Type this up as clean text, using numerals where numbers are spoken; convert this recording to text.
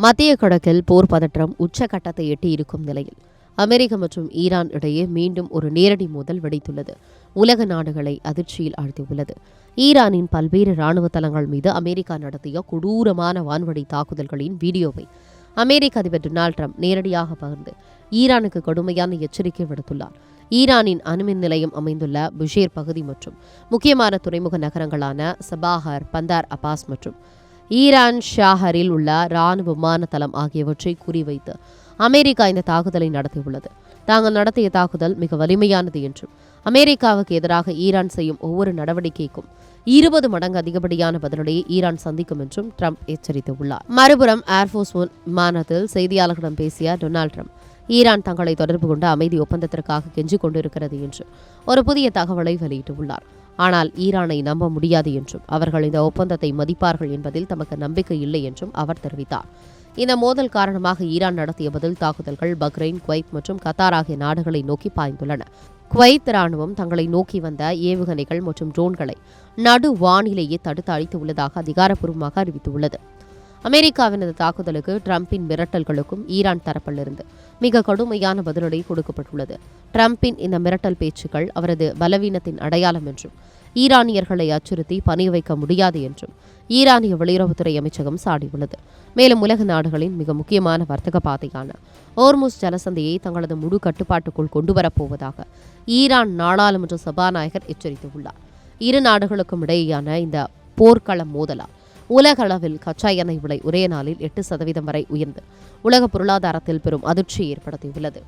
மத்திய கிழக்கில் போர் பதற்றம் உச்சகட்டத்தை எட்டியிருக்கும் நிலையில் அமெரிக்கா மற்றும் ஈரான் இடையே மீண்டும் ஒரு நேரடி மோதல் வெடித்துள்ளது. உலக நாடுகளை அதிர்ச்சியில் ஆழ்த்தியுள்ளது. ஈரானின் பல்வேறு ராணுவ தளங்கள் மீது அமெரிக்கா நடத்திய கொடூரமான வான்வழி தாக்குதல்களின் வீடியோவை அமெரிக்க அதிபர் டொனால்டு டிரம்ப் நேரடியாக பகிர்ந்து ஈரானுக்கு கடுமையான எச்சரிக்கை விடுத்துள்ளார். ஈரானின் அணுமின் நிலையம் அமைந்துள்ள புஷேர் பகுதி மற்றும் முக்கியமான துறைமுக நகரங்களான சபாஹர், பந்தார் அப்பாஸ் மற்றும் ஈரான் ஷாஹரில் உள்ள ராணுவ விமான தளம் ஆகியவற்றை குறிவைத்து அமெரிக்கா இந்த தாக்குதலை நடத்தியுள்ளது. தாங்கள் நடத்திய தாக்குதல் மிக வலிமையானது என்றும் அமெரிக்காவுக்கு எதிராக ஈரான் செய்யும் ஒவ்வொரு நடவடிக்கைக்கும் 20 மடங்கு அதிகப்படியான பதிலடியை ஈரான் சந்திக்கும் என்றும் ட்ரம்ப் எச்சரித்துள்ளார். மறுபுறம் ஏர்ஃபோர்ஸ் ஒன் விமானத்தில் செய்தியாளர்களிடம் பேசிய டொனால்டு ட்ரம்ப் ஈரான் தங்களை தொடர்பு கொண்டு அமைதி ஒப்பந்தத்திற்காக கெஞ்சிக் கொண்டிருக்கிறது என்று ஒரு புதிய தகவலை வெளியிட்டுள்ளார். ஆனால் ஈரானை நம்ப முடியாது என்றும் அவர்கள் இந்த ஒப்பந்தத்தை மதிப்பார்கள் என்பதில் தமக்கு நம்பிக்கை இல்லை என்றும் அவர் தெரிவித்தார். இந்த மோதல் காரணமாக ஈரான் நடத்திய பதில் தாக்குதல்கள் பக்ரைன், குவைத் மற்றும் கத்தார் ஆகிய நாடுகளை நோக்கி பாய்ந்துள்ளன. குவைத் ராணுவம் தங்களை நோக்கி வந்த ஏவுகணைகள் மற்றும் ட்ரோன்களை நடு வானிலேயே தடுத்து அழித்து உள்ளதாக அதிகாரப்பூர்வமாக அறிவித்துள்ளது. அமெரிக்காவின் இந்த தாக்குதலுக்கு ட்ரம்பின் மிரட்டல்களுக்கும் ஈரான் தரப்பிலிருந்து மிக கடுமையான பதிலடி கொடுக்கப்பட்டுள்ளது. ட்ரம்பின் இந்த மிரட்டல் பேச்சுக்கள் அவரது பலவீனத்தின் அடையாளம் என்றும் ஈரானியர்களை அச்சுறுத்தி பணிய வைக்க முடியாது என்றும் ஈரானிய வெளியுறவுத்துறை அமைச்சகம் சாடியுள்ளது. மேலும் உலக நாடுகளின் மிக முக்கியமான வர்த்தக பாதையான ஓர்முஸ் ஜலசந்தையை தங்களது முழு கட்டுப்பாட்டுக்குள் கொண்டுவரப்போவதாக ஈரான் நாடாளுமன்ற சபாநாயகர் எச்சரித்துள்ளார். இரு நாடுகளுக்கும் இடையேயான இந்த போர்க்கள மோதலால் உலக அளவில் கச்சா எண்ணெய் விலை ஒரே நாளில் 8% வரை உயர்ந்து உலக பொருளாதாரத்தில் பெரும் அதிர்ச்சியை ஏற்படுத்தியுள்ளது.